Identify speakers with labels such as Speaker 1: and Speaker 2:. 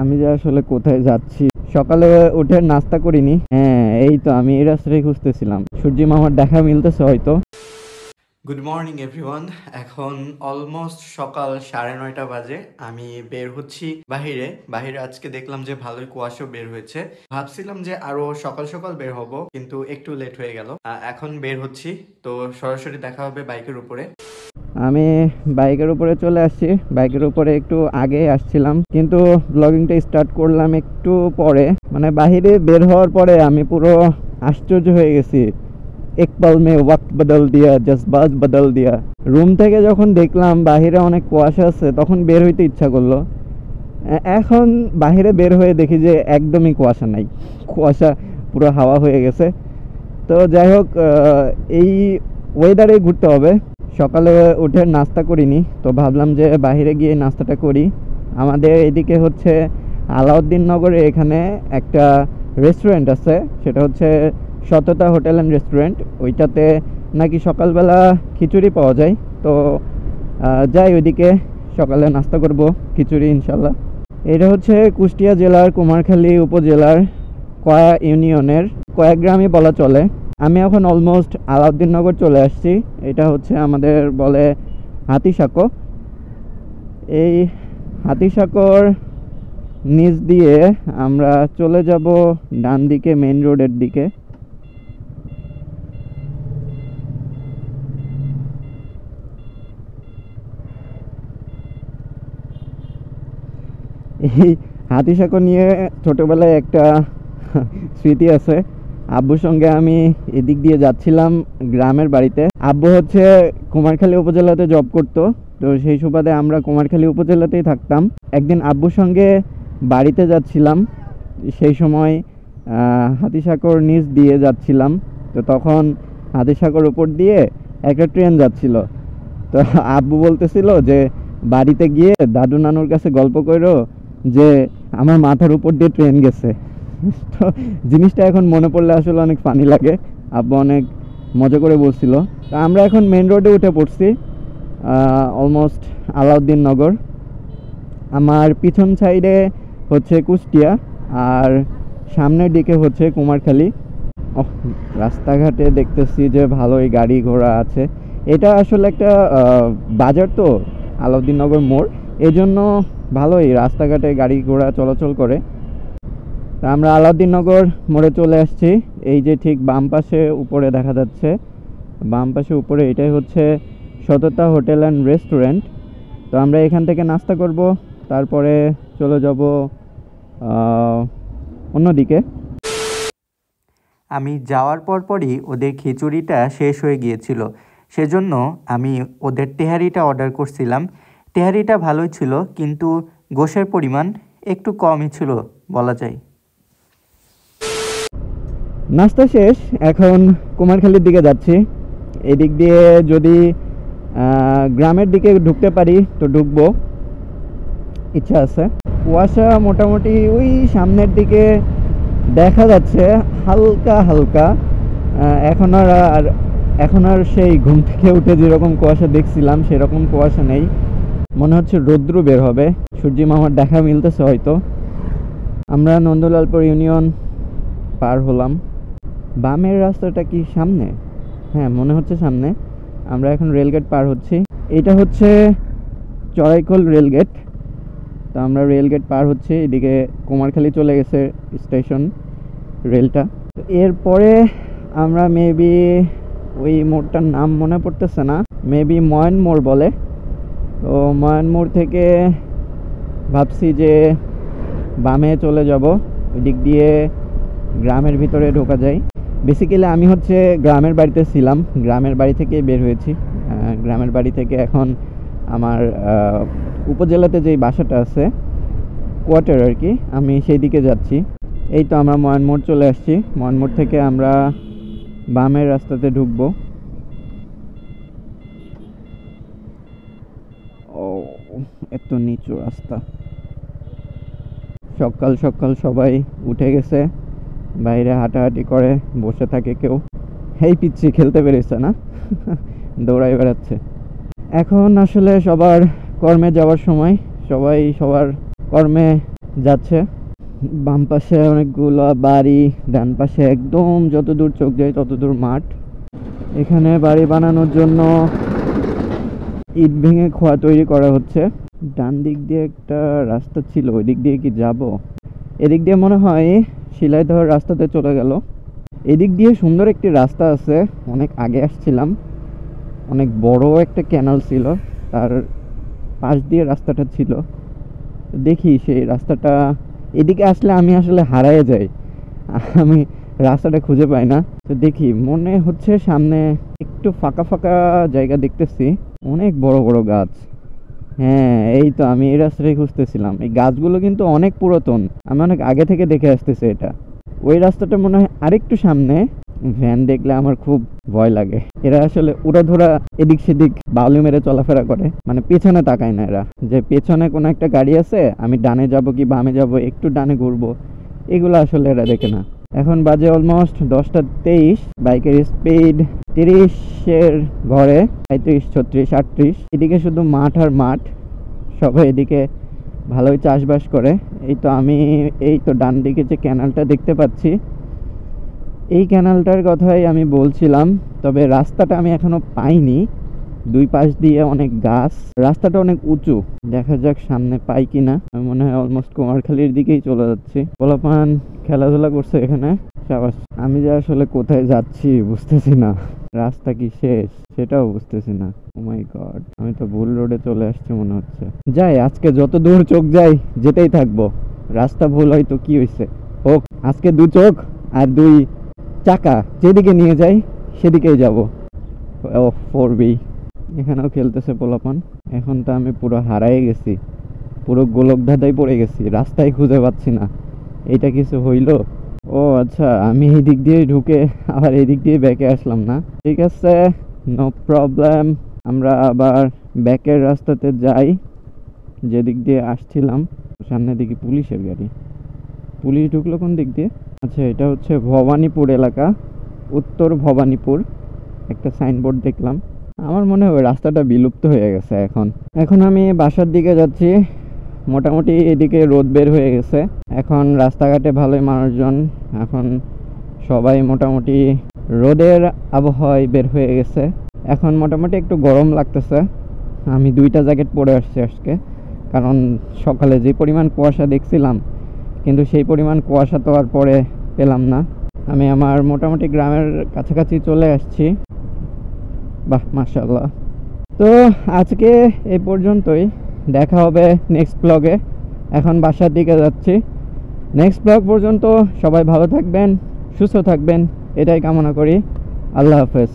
Speaker 1: আমি যে আসলে কোথায় যাচ্ছি, সকালে উঠে নাস্তা করিনি। হ্যাঁ, এই তো আমি এই রাস্তায় খুঁজতেছিলাম। সূর্যি মামার দেখা মিলতেছে হয়তো। Good morning everyone. এখন অলমোস্ট সকাল 9:30 বাজে। আমি বের হচ্ছি বাহিরে আজকে দেখলাম যে ভালোই কুয়াশা বের হয়েছে। ভাবছিলাম যে আরো সকাল সকাল বের হব, কিন্তু একটু লেট হয়ে গেল। এখন বের হচ্ছি, তো সরাসরি দেখা হবে বাইকের উপরে। আমি বাইকের উপরে চলে আসছি। বাইকের উপরে একটু আগে আসছিলাম, কিন্তু ব্লগিংটা স্টার্ট করলাম একটু পরে। মানে বাহিরে বের হওয়ার পরে আমি পুরো আশ্চর্য হয়ে গেছি। এক পল মে ওয়াক্ত বদল দিয়া, জজবাত বদল দিয়া। রুম থেকে যখন দেখলাম বাহিরে অনেক কুয়াশা আছে, তখন বের হইতে ইচ্ছা করলো। এখন বাহিরে বের হয়ে দেখি যে একদমই কুয়াশা নাই, কুয়াশা পুরো হাওয়া হয়ে গেছে। তো যাই হোক, এই ওয়েদারে ঘুরতে হবে। সকালে উঠে নাস্তা করিনি, তো ভাবলাম যে বাইরে গিয়ে নাস্তাটা করি। আমাদের এদিকে হচ্ছে আলাউদ্দিন নগরে এখানে একটা রেস্টুরেন্ট আছে, সেটা হচ্ছে সততা হোটেল অ্যান্ড রেস্টুরেন্ট। ওইটাতে নাকি সকালবেলা খিচুড়ি পাওয়া যায়। তো যাই ওইদিকে, সকালে নাস্তা করব খিচুড়ি ইনশাল্লাহ। এটা হচ্ছে কুষ্টিয়া জেলার কুমারখালী উপজেলার কয়া ইউনিয়নের কয়েক গ্রামই বলা চলে। আমি এখন অলমোস্ট আলাউদ্দিননগর চলে আসছি। এটা হচ্ছে আমাদের বলে হাতিসাঁকো। এই হাতিসাঁকোর নিচ দিয়ে আমরা চলে যাব ডান দিকে মেইন রোডের দিকে। এই হাতিসাঁকো নিয়ে ছোটোবেলায় একটা স্মৃতি আছে। আব্বুর সঙ্গে আমি এদিক দিয়ে যাচ্ছিলাম গ্রামের বাড়িতে। আব্বু হচ্ছে কুমারখালী উপজেলাতে জব করতো, তো সেই সুবাদে আমরা কুমারখালী উপজেলাতেই থাকতাম। একদিন আব্বুর সঙ্গে বাড়িতে যাচ্ছিলাম, সেই সময় হাতিসাঁকোর নিচ দিয়ে যাচ্ছিলাম। তো তখন হাতিসাঁকোর উপর দিয়ে একটা ট্রেন যাচ্ছিল। তো আব্বু বলতেছিল যে বাড়িতে গিয়ে দাদু নানুর কাছে গল্প করো যে আমার মাথার উপর দিয়ে ট্রেন গেছে। তো জিনিসটা এখন মনে পড়লে আসলে অনেক ফানি লাগে। আব্বু অনেক মজা করে বলছিল। তো আমরা এখন মেন রোডে উঠে পড়ছি, অলমোস্ট আলাউদ্দিন নগর। আমার পিছন সাইডে হচ্ছে কুষ্টিয়া, আর সামনের দিকে হচ্ছে কুমারখালী। রাস্তাঘাটে দেখতেছি যে ভালোই গাড়ি ঘোড়া আছে। এটা আসলে একটা বাজার, তো আলাউদ্দিন নগর মোড়, এজন্য ভালোই রাস্তাঘাটে গাড়ি ঘোড়া চলাচল করে। তা আমরা আলাউদ্দিন নগর মোড়ে চলে আসছি। এই যে ঠিক বাম পাশে উপরে দেখা যাচ্ছে, বাম পাশে উপরে এটাই হচ্ছে সততা হোটেল অ্যান্ড রেস্টুরেন্ট। তো আমরা এখান থেকে নাস্তা করব, তারপরে চলে যাব অন্যদিকে। আমি যাওয়ার পরই ওদের খিচুড়িটা শেষ হয়ে গিয়েছিল, সেজন্য আমি ওদের তেহারিটা অর্ডার করছিলাম। তেহারিটা ভালোই ছিল, কিন্তু গোশের পরিমাণ একটু কমই ছিল বলা যায়। নাস্তা শেষ, এখন কুমারখালীর দিকে যাচ্ছি। এদিক দিয়ে যদি গ্রামের দিকে ঢুকতে পারি তো ঢুকবো, ইচ্ছা আছে। কুয়াশা মোটামুটি ওই সামনের দিকে দেখা যাচ্ছে হালকা হালকা। এখন আর সেই ঘুম থেকে উঠে যেরকম কুয়াশা দেখছিলাম সেরকম কুয়াশা নেই। মনে হচ্ছে রৌদ্র বের হবে। সূর্যি মামার দেখা মিলতেছে হয়তো। আমরা নন্দলালপুর ইউনিয়ন পার হলাম। বামের রাস্তাটা কি সামনে? হ্যাঁ, মনে হচ্ছে সামনে। আমরা এখন রেলগেট পার হচ্ছি। এটা হচ্ছে চড়াইখোল রেলগেট। তো আমরা রেলগেট পার হচ্ছি, এদিকে কুমারখালী চলে গেছে স্টেশন রেলটা। এরপরে আমরা মেবি ওই মোড়টার নাম মনে পড়তেছে না, মেবি ময়ন মোড় বলে। তো ময়ন মোড় থেকে ভাবছি যে বামে চলে যাব, ওই দিক দিয়ে গ্রামের ভিতরে ঢোকা যায়। বেসিক্যালি আমি হচ্ছে গ্রামের বাড়িতে ছিলাম, গ্রামের বাড়ি থেকে বের হয়েছি। গ্রামের বাড়ি থেকে এখন আমার উপজেলাতে যেই বাসাটা আছে, কোয়ার্টার আর কি, আমি সেই দিকে যাচ্ছি। এই তো আমরা ময়নমোড় চলে আসছি। ময়নমোড় থেকে আমরা বামের রাস্তাতে ঢুকবো। ও, এত নিচু রাস্তা। সকাল সকাল সবাই উঠে গেছে, বাইরে হাঁটাহাঁটি করে বসে থাকে কেউ। এই পিচ্ছি খেলতে পেরেছে না, দৌড়াই বেড়াচ্ছে। এখন আসলে সবার কর্মে যাওয়ার সময়, সবাই সবার কর্মে যাচ্ছে। বাম পাশে অনেকগুলো বাড়ি, ডান পাশে একদম যত দূর চোখ যায় তত দূর মাঠ। এখানে বাড়ি বানানোর জন্য ইট ভেঙে খোয়া তৈরি করা হচ্ছে। ডান দিক দিয়ে একটা রাস্তা ছিল, ওই দিক দিয়ে কি যাব? এদিক দিয়ে মনে হয় শিলাইদহ রাস্তাতে চলে গেল। এদিক দিয়ে সুন্দর একটি রাস্তা আছে, অনেক আগে আসছিলাম, অনেক বড় একটা ক্যানাল ছিল, তার পাশ দিয়ে রাস্তাটা ছিল। দেখি সেই রাস্তাটা, এদিকে আসলে আমি আসলে হারায়ে যাই, আমি রাস্তাটা খুঁজে পাই না। তো দেখি, মনে হচ্ছে সামনে একটু ফাঁকা ফাঁকা জায়গা দেখতেছি, অনেক বড় বড় গাছ। হ্যাঁ, এই তো আমি এই রাস্তাটাই খুঁজতেছিলাম। এই গাছগুলো কিন্তু অনেক পুরাতন, আমি অনেক আগে থেকে দেখে আসতেছি এটা। ওই রাস্তাটা মনে হয় আরেকটু সামনে। ভ্যান দেখলে আমার খুব ভয় লাগে, এরা আসলে উড়াধুরা এদিক সেদিক বাউলি মেরে চলাফেরা করে, মানে পেছনে তাকায় না এরা, যে পেছনে কোনো একটা গাড়ি আছে, আমি ডানে যাব কি বামে যাব, একটু ডানে ঘুরবো, এগুলো আসলে এরা দেখে না। এখন বাজে অলমোস্ট 10টা 23, বাইকের স্পিড 30-এর ঘরে, 35, 36, 38। এদিকে শুধু মাঠ আর মাঠ, সবাই এদিকে ভালোই চাষবাস করে। এই তো আমি, এই তো ডান দিকে যে ক্যানালটা দেখতে পাচ্ছি, এই ক্যানালটার কথাই আমি বলছিলাম। তবে রাস্তাটা আমি এখনো পাইনি, দুই পাশ দিয়ে অনেক গাছ, রাস্তাটা অনেক উঁচু। দেখা যাক সামনে পাই কিনা। আমি মনে হয় অলমোস্ট কুমারখালীর দিকেই চলে যাচ্ছি। পোলাপান খেলাধুলা করছে এখানে, সাবাস। আমি যে আসলে কোথায় যাচ্ছি বুঝতেছি না, রাস্তা কি শেষ সেটাও বুঝতেছি না। ও মাই গড, আমি তো ভুল রোডে চলে আসছি মনে হচ্ছে। যাই, আজকে যত দূর চোখ যাই যেতেই থাকবো। রাস্তা ভুল হয়তো কি হয়েছে হোক, আজকে দু চোখ আর দুই চাকা যেদিকে নিয়ে যাই সেদিকেই যাব। ও 4B, এখানেও খেলতেছে পোলাপান। এখন তো আমি পুরো হারাই গেছি, পুরো গোলক ধাঁধাই পড়ে গেছি, রাস্তায় খুঁজে পাচ্ছি না। এটা কিছু হইল? ও আচ্ছা, আমি এই দিক দিয়ে ঢুকে আবার এই দিক দিয়ে ব্যাকে আসলাম না। ঠিক আছে, নো প্রবলেম, আমরা আবার ব্যাকের রাস্তাতে যাই যেদিক দিয়ে আসছিলাম। সামনের দিকে পুলিশের গাড়ি, পুলিশ ঢুকলো কোন দিক দিয়ে? আচ্ছা, এটা হচ্ছে ভবানীপুর এলাকা, উত্তর ভবানীপুর। একটা সাইনবোর্ড দেখলাম, আমার মনে হয় রাস্তাটা বিলুপ্ত হয়ে গেছে এখন। এখন আমি বাসার দিকে যাচ্ছি, মোটামুটি এদিকে রোদ বের হয়ে গেছে। এখন রাস্তাঘাটে ভালোই মানুষজন, এখন সবাই মোটামুটি রোদের আবহাওয়ায় বের হয়ে গেছে। এখন মোটামুটি একটু গরম লাগতেছে। আমি 2টা জ্যাকেট পরে আসছি আজকে, কারণ সকালে যে পরিমাণ কুয়াশা দেখছিলাম, কিন্তু সেই পরিমাণ কুয়াশা তো আর পরে পেলাম না। আমি আমার মোটামুটি গ্রামের কাছাকাছি চলে আসছি। বাহ, মাশাআল্লাহ। তো আজকে এই পর্যন্তই, দেখা হবে নেক্সট ব্লগে। এখন বাসার দিকে যাচ্ছি। নেক্সট ব্লগ পর্যন্ত সবাই ভালো থাকবেন, সুস্থ থাকবেন, এটাই কামনা করি। আল্লাহ হাফেজ।